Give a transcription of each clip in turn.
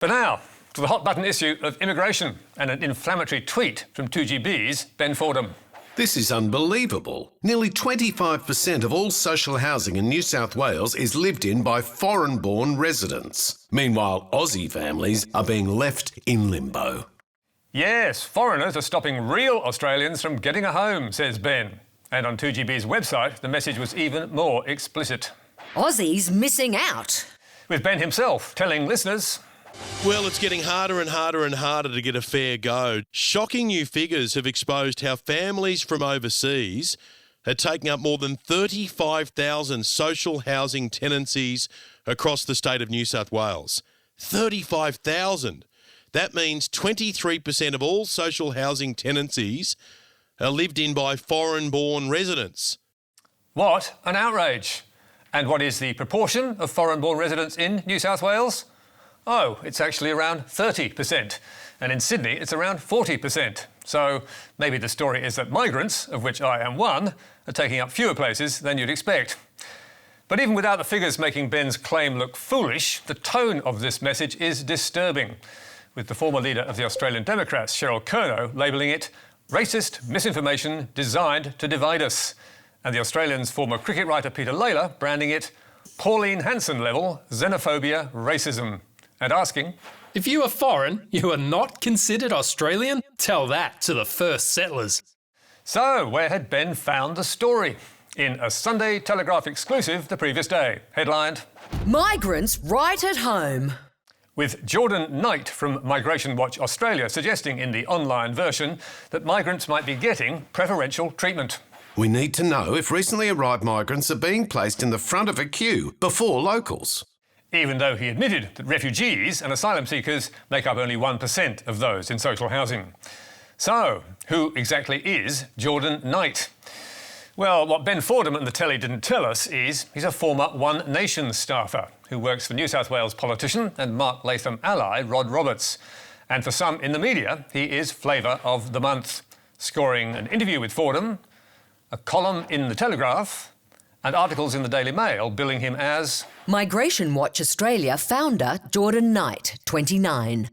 But now, to the hot-button issue of immigration and an inflammatory tweet from 2GB's Ben Fordham. This is unbelievable. Nearly 25% of all social housing in New South Wales is lived in by foreign-born residents. Meanwhile, Aussie families are being left in limbo. Yes, foreigners are stopping real Australians from getting a home, says Ben. And on 2GB's website, the message was even more explicit. Aussies missing out. With Ben himself telling listeners... Well, it's getting harder and harder and harder to get a fair go. Shocking new figures have exposed how families from overseas are taking up more than 35,000 social housing tenancies across the state of New South Wales. 35,000. That means 23% of all social housing tenancies are lived in by foreign-born residents. What an outrage. And what is the proportion of foreign-born residents in New South Wales? Oh, it's actually around 30%. And in Sydney, it's around 40%. So maybe the story is that migrants, of which I am one, are taking up fewer places than you'd expect. But even without the figures making Ben's claim look foolish, the tone of this message is disturbing, with the former leader of the Australian Democrats, Cheryl Kernot, labelling it racist misinformation designed to divide us, and the Australian's former cricket writer Peter Lalor branding it Pauline Hanson-level xenophobia racism, and asking, if you are foreign, you are not considered Australian? Tell that to the first settlers. So, where had Ben found the story? In a Sunday Telegraph exclusive the previous day, headlined, Migrants right at home. With Jordan Knight from Migration Watch Australia suggesting in the online version that migrants might be getting preferential treatment. We need to know if recently arrived migrants are being placed in the front of a queue before locals. Even though he admitted that refugees and asylum seekers make up only 1% of those in social housing. So, who exactly is Jordan Knight? Well, what Ben Fordham and the telly didn't tell us is he's a former One Nation staffer who works for New South Wales politician and Mark Latham ally Rod Roberts. And for some in the media, he is flavour of the month, scoring an interview with Fordham, a column in the Telegraph, and articles in the Daily Mail billing him as Migration Watch Australia founder Jordan Knight, 29.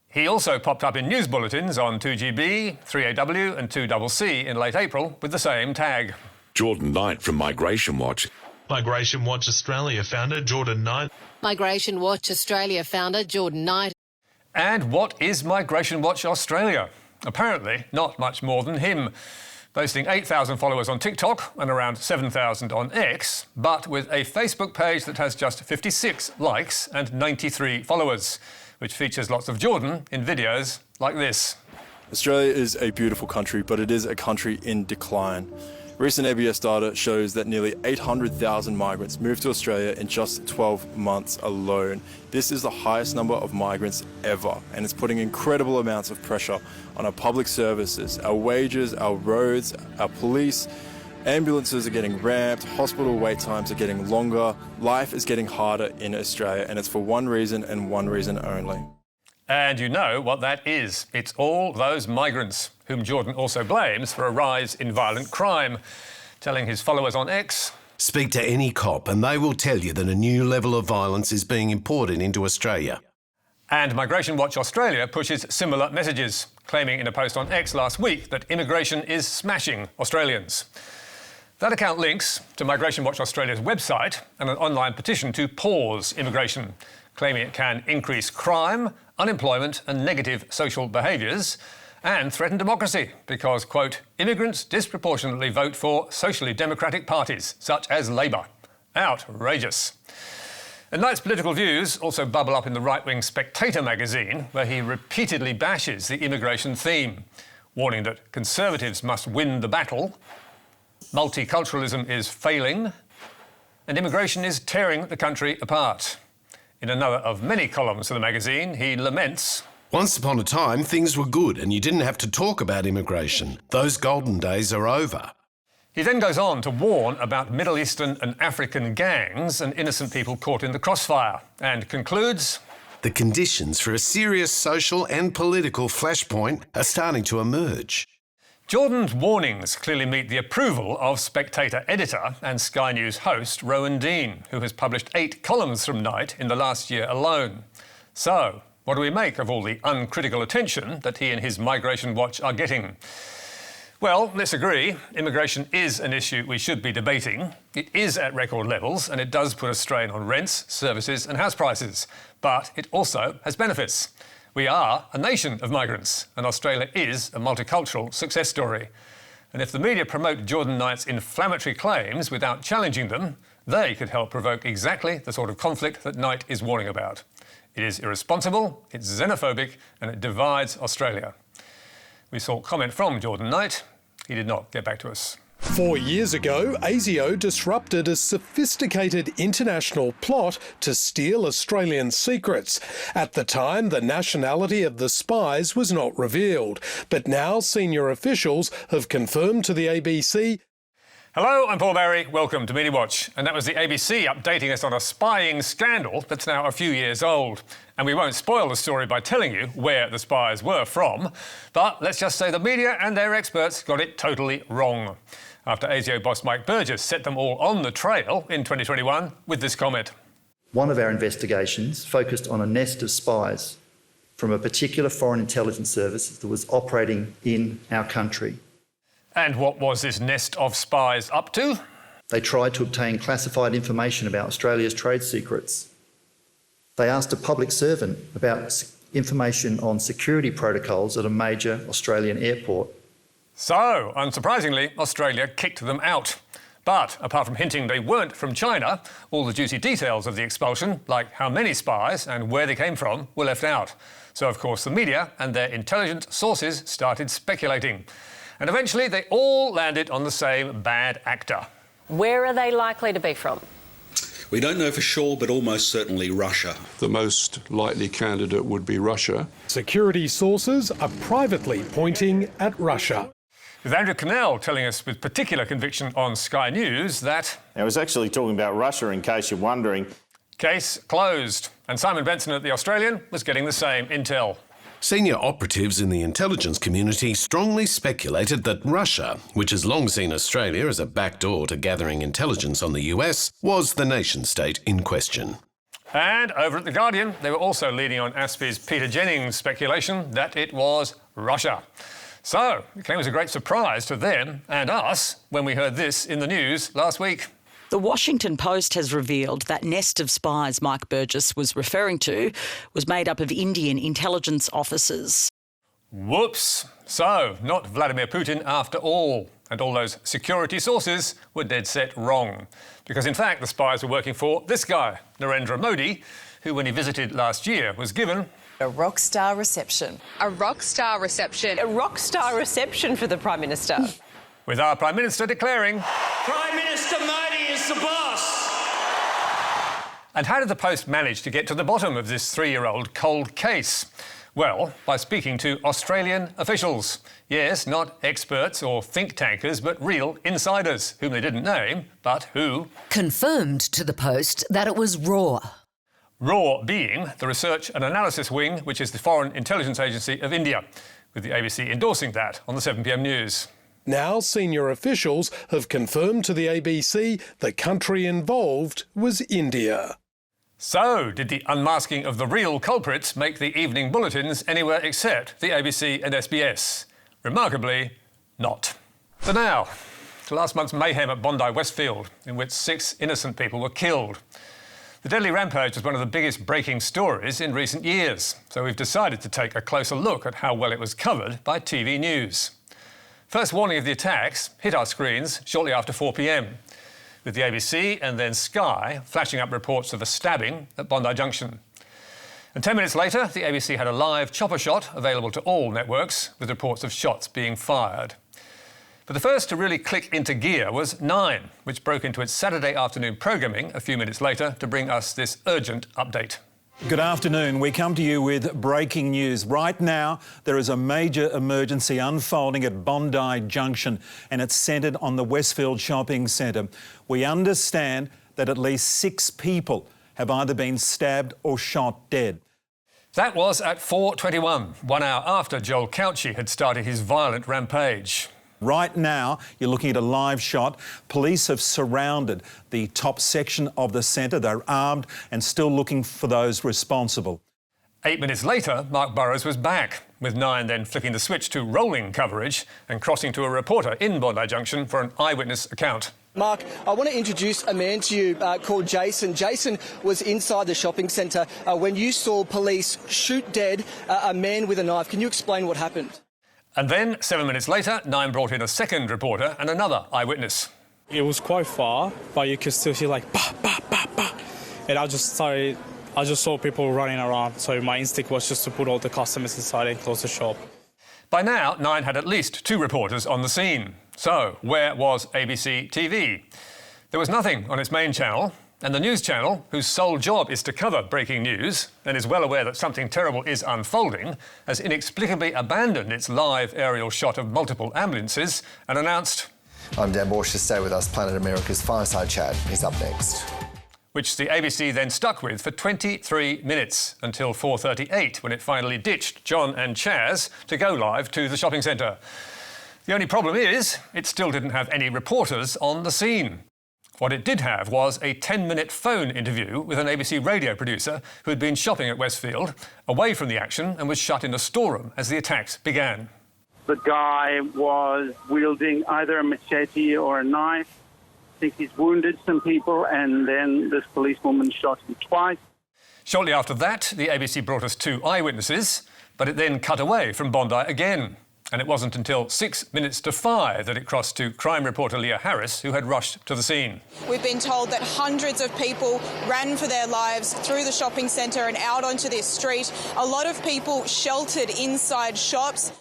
He also popped up in news bulletins on 2GB, 3AW and 2CC in late April with the same tag. Jordan Knight from Migration Watch. Migration Watch Australia founder Jordan Knight. Migration Watch Australia founder Jordan Knight. And what is Migration Watch Australia? Apparently not much more than him. Boasting 8,000 followers on TikTok and around 7,000 on X, but with a Facebook page that has just 56 likes and 93 followers, which features lots of Jordan in videos like this. Australia is a beautiful country, but it is a country in decline. Recent ABS data shows that nearly 800,000 migrants moved to Australia in just 12 months alone. This is the highest number of migrants ever, and it's putting incredible amounts of pressure on our public services, our wages, our roads, our police. Ambulances are getting ramped, hospital wait times are getting longer, life is getting harder in Australia, and it's for one reason and one reason only. And you know what that is. It's all those migrants, whom Jordan also blames for a rise in violent crime, telling his followers on X, speak to any cop and they will tell you that a new level of violence is being imported into Australia. And Migration Watch Australia pushes similar messages, claiming in a post on X last week that immigration is smashing Australians. That account links to Migration Watch Australia's website and an online petition to pause immigration, claiming it can increase crime, unemployment and negative social behaviours and threaten democracy because, quote, immigrants disproportionately vote for socially democratic parties such as Labor. Outrageous. And Knight's political views also bubble up in the right-wing Spectator magazine, where he repeatedly bashes the immigration theme, warning that Conservatives must win the battle, multiculturalism is failing, and immigration is tearing the country apart. In another of many columns of the magazine, he laments, once upon a time, things were good and you didn't have to talk about immigration. Those golden days are over. He then goes on to warn about Middle Eastern and African gangs and innocent people caught in the crossfire, and concludes, the conditions for a serious social and political flashpoint are starting to emerge. Jordan's warnings clearly meet the approval of Spectator editor and Sky News host Rowan Dean, who has published 8 columns from Knight in the last year alone. So, What do we make of all the uncritical attention that he and his Migration Watch are getting? Well, let's agree, immigration is an issue we should be debating. It is at record levels and it does put a strain on rents, services and house prices. But it also has benefits. We are a nation of migrants and Australia is a multicultural success story. And if the media promote Jordan Knight's inflammatory claims without challenging them, they could help provoke exactly the sort of conflict that Knight is warning about. It is irresponsible, it's xenophobic, and it divides Australia. We sought comment from Jordan Knight. He did not get back to us. 4 years ago, ASIO disrupted a sophisticated international plot to steal Australian secrets. At the time, the nationality of the spies was not revealed, but now senior officials have confirmed to the ABC. Hello, I'm Paul Barry. Welcome to Media Watch. And that was the ABC updating us on a spying scandal that's now a few years old. And we won't spoil the story by telling you where the spies were from, but let's just say the media and their experts got it totally wrong. After ASIO boss Mike Burgess set them all on the trail in 2021 with this comment. One of our investigations focused on a nest of spies from a particular foreign intelligence service that was operating in our country. And what was this nest of spies up to? They tried to obtain classified information about Australia's trade secrets. They asked a public servant about information on security protocols at a major Australian airport. So, unsurprisingly, Australia kicked them out. But apart from hinting they weren't from China, all the juicy details of the expulsion, like how many spies and where they came from, were left out. So, of course, the media and their intelligence sources started speculating. And eventually they all landed on the same bad actor. Where are they likely to be from? We don't know for sure, but almost certainly Russia. The most likely candidate would be Russia. Security sources are privately pointing at Russia. With Andrew Cannell telling us with particular conviction on Sky News that... I was actually talking about Russia, in case you're wondering. Case closed. And Simon Benson at The Australian was getting the same intel. Senior operatives in the intelligence community strongly speculated that Russia, which has long seen Australia as a backdoor to gathering intelligence on the US, was the nation-state in question. And over at The Guardian, they were also leading on ASPI's Peter Jennings' speculation that it was Russia. So, it came as a great surprise to them and us when we heard this in the news last week. The Washington Post has revealed that nest of spies Mike Burgess was referring to was made up of Indian intelligence officers. Whoops. So, not Vladimir Putin after all. And all those security sources were dead set wrong. Because in fact, the spies were working for this guy, Narendra Modi, who when he visited last year was given... a rock star reception. A rock star reception. A rock star reception for the Prime Minister. With our Prime Minister declaring... Prime Minister Modi is the boss! And how did the Post manage to get to the bottom of this 3-year-old cold case? Well, by speaking to Australian officials. Yes, not experts or think tankers, but real insiders, whom they didn't name, but who... confirmed to the Post that it was RAW. RAW being the Research and Analysis Wing, which is the Foreign Intelligence Agency of India, with the ABC endorsing that on the 7pm news. Now senior officials have confirmed to the ABC the country involved was India. So, did the unmasking of the real culprits make the evening bulletins anywhere except the ABC and SBS? Remarkably, not. So now, to last month's mayhem at Bondi Westfield, in which 6 innocent people were killed. The deadly rampage was one of the biggest breaking stories in recent years, so we've decided to take a closer look at how well it was covered by TV news. First warning of the attacks hit our screens shortly after 4pm, with the ABC and then Sky flashing up reports of a stabbing at Bondi Junction. And 10 minutes later, the ABC had a live chopper shot available to all networks, with reports of shots being fired. But the first to really click into gear was 9, which broke into its Saturday afternoon programming a few minutes later to bring us this urgent update. Good afternoon. We come to you with breaking news. Right now, there is a major emergency unfolding at Bondi Junction, and it's centred on the Westfield Shopping Centre. We understand that at least 6 people have either been stabbed or shot dead. That was at 4:21, 1 hour after Joel Couchy had started his violent rampage. Right now, you're looking at a live shot. Police have surrounded the top section of the centre. They're armed and still looking for those responsible. 8 minutes later, Mark Burrows was back, with Nine then flicking the switch to rolling coverage and crossing to a reporter in Bondi Junction for an eyewitness account. Mark, I want to introduce a man to you called Jason. Jason was inside the shopping centre when you saw police shoot dead a man with a knife. Can you explain what happened? And then, 7 minutes later, Nine brought in a second reporter and another eyewitness. It was quite far, but you could still hear like bah, bah, bah, bah. And I just saw people running around, so my instinct was just to put all the customers inside and close the shop. By now, Nine had at least 2 reporters on the scene. So, where was ABC TV? There was nothing on its main channel, and the news channel, whose sole job is to cover breaking news and is well aware that something terrible is unfolding, has inexplicably abandoned its live aerial shot of multiple ambulances and announced... I'm Dan Borsch. Stay with us. Planet America's Fireside Chat is up next. Which the ABC then stuck with for 23 minutes until 4:38, when it finally ditched John and Chaz to go live to the shopping centre. The only problem is, it still didn't have any reporters on the scene. What it did have was a 10-minute phone interview with an ABC radio producer who had been shopping at Westfield, away from the action, and was shut in a storeroom as the attacks began. The guy was wielding either a machete or a knife. I think he's wounded some people, and then this policewoman shot him twice. Shortly after that, the ABC brought us 2 eyewitnesses, but it then cut away from Bondi again. And it wasn't until 6 minutes to 5 that it crossed to crime reporter Leah Harris, who had rushed to the scene. We've been told that hundreds of people ran for their lives through the shopping centre and out onto this street. A lot of people sheltered inside shops.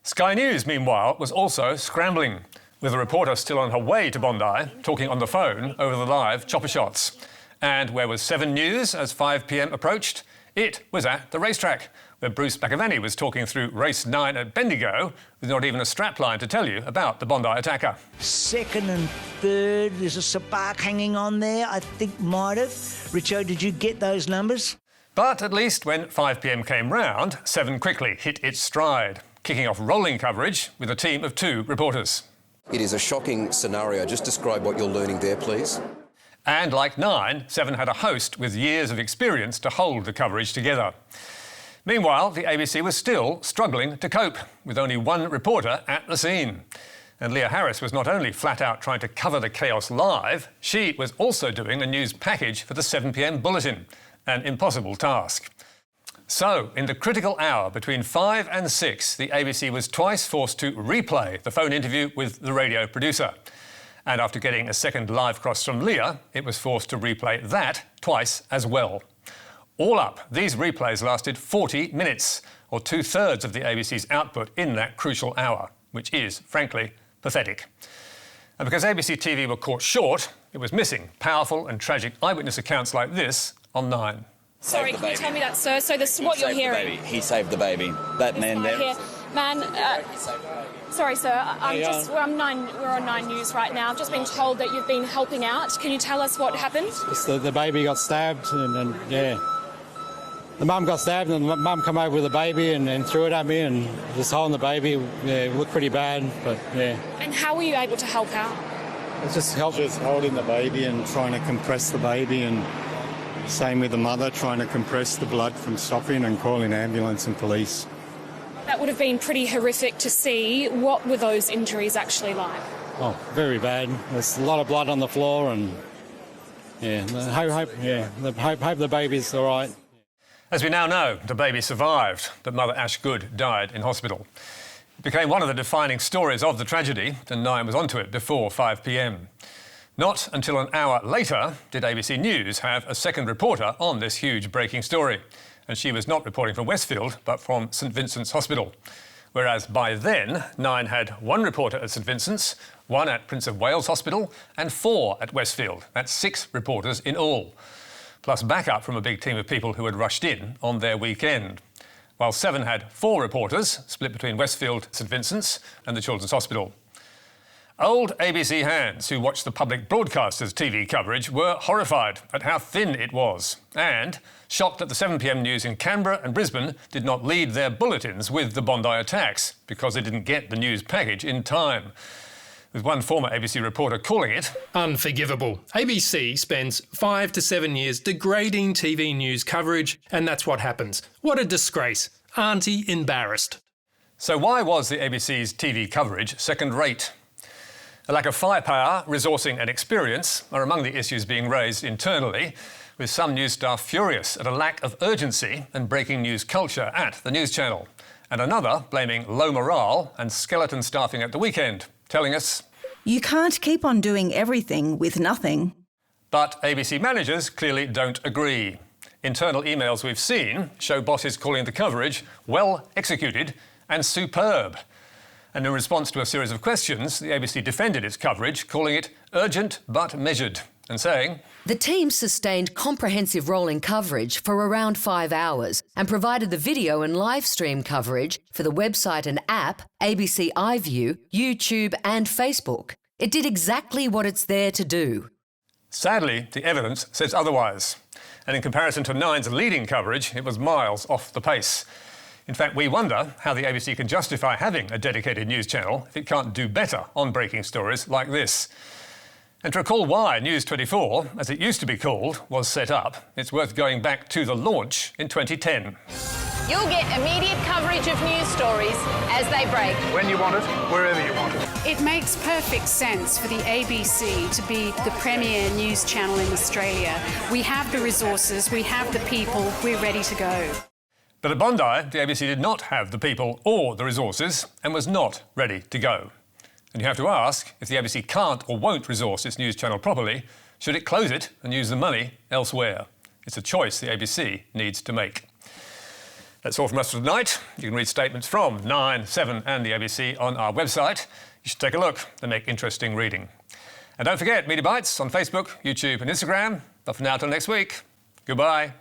Sky News, meanwhile, was also scrambling, with a reporter still on her way to Bondi, talking on the phone over the live chopper shots. And where was 7 News as 5 p.m. approached? It was at the racetrack, where Bruce McAvaney was talking through race 9 at Bendigo, with not even a strapline to tell you about the Bondi attacker. Second and third, there's a spark hanging on there, I think might have. Richo, did you get those numbers? But at least when 5 p.m. came round, 7 quickly hit its stride, kicking off rolling coverage with a team of 2 reporters. It is a shocking scenario. Just describe what you're learning there, please. And like 9, 7 had a host with years of experience to hold the coverage together. Meanwhile, the ABC was still struggling to cope, with only 1 reporter at the scene. And Leah Harris was not only flat out trying to cover the chaos live, she was also doing a news package for the 7 p.m. bulletin, an impossible task. So, in the critical hour between 5 and 6, the ABC was twice forced to replay the phone interview with the radio producer. And after getting a second live cross from Leah, it was forced to replay that twice as well. All up, these replays lasted 40 minutes, or 2/3 of the ABC's output in that crucial hour, which is, frankly, pathetic. And because ABC TV were caught short, it was missing powerful and tragic eyewitness accounts like this on 9. Sorry, can you tell me that, sir? So this is what you're hearing. He saved the baby. That man there. Man, sorry, sir. We're on 9 News right now. I've just been told that you've been helping out. Can you tell us what happened? The baby got stabbed, and yeah. The mum got stabbed, and the mum came over with the baby and threw it at me, and just holding the baby, yeah, it looked pretty bad, but yeah. And how were you able to help out? It's just holding the baby and trying to compress the baby, and same with the mother, trying to compress the blood from stopping and calling ambulance and police. That would have been pretty horrific to see. What were those injuries actually like? Oh, very bad. There's a lot of blood on the floor, and yeah, hope the baby's all right. As we now know, the baby survived, but Mother Ash Good died in hospital. It became one of the defining stories of the tragedy, and 9 was onto it before 5 p.m. Not until an hour later did ABC News have a second reporter on this huge breaking story, and she was not reporting from Westfield, but from St Vincent's Hospital. Whereas by then, 9 had 1 reporter at St Vincent's, 1 at Prince of Wales Hospital, and 4 at Westfield. That's 6 reporters in all, plus backup from a big team of people who had rushed in on their weekend. While 7 had 4 reporters, split between Westfield, St Vincent's and the Children's Hospital. Old ABC hands who watched the public broadcaster's TV coverage were horrified at how thin it was, and shocked that the 7 p.m. news in Canberra and Brisbane did not lead their bulletins with the Bondi attacks, because they didn't get the news package in time. with one former ABC reporter calling it unforgivable. ABC spends 5 to 7 years degrading TV news coverage, and that's what happens. What a disgrace. Auntie embarrassed. So why was the ABC's TV coverage second-rate? A lack of firepower, resourcing and experience are among the issues being raised internally, with some news staff furious at a lack of urgency and breaking news culture at the news channel, and another blaming low morale and skeleton staffing at the weekend, telling us, "You can't keep on doing everything with nothing." But ABC managers clearly don't agree. Internal emails we've seen show bosses calling the coverage well executed and superb. And in response to a series of questions, the ABC defended its coverage, calling it urgent but measured, and saying, "The team sustained comprehensive rolling coverage for around 5 hours and provided the video and live stream coverage for the website and app, ABC iView, YouTube and Facebook. It did exactly what it's there to do." Sadly, the evidence says otherwise. And in comparison to Nine's leading coverage, it was miles off the pace. In fact, we wonder how the ABC can justify having a dedicated news channel if it can't do better on breaking stories like this. And to recall why News 24, as it used to be called, was set up, it's worth going back to the launch in 2010. You'll get immediate coverage of news stories as they break. When you want it, wherever you want it. It makes perfect sense for the ABC to be the premier news channel in Australia. We have the resources, we have the people, we're ready to go. But at Bondi, the ABC did not have the people or the resources and was not ready to go. And you have to ask, if the ABC can't or won't resource its news channel properly, should it close it and use the money elsewhere? It's a choice the ABC needs to make. That's all from us for tonight. You can read statements from 9, 7 and the ABC on our website. You should take a look. They make interesting reading. And don't forget, Media Bites on Facebook, YouTube and Instagram. But for now, till next week, goodbye.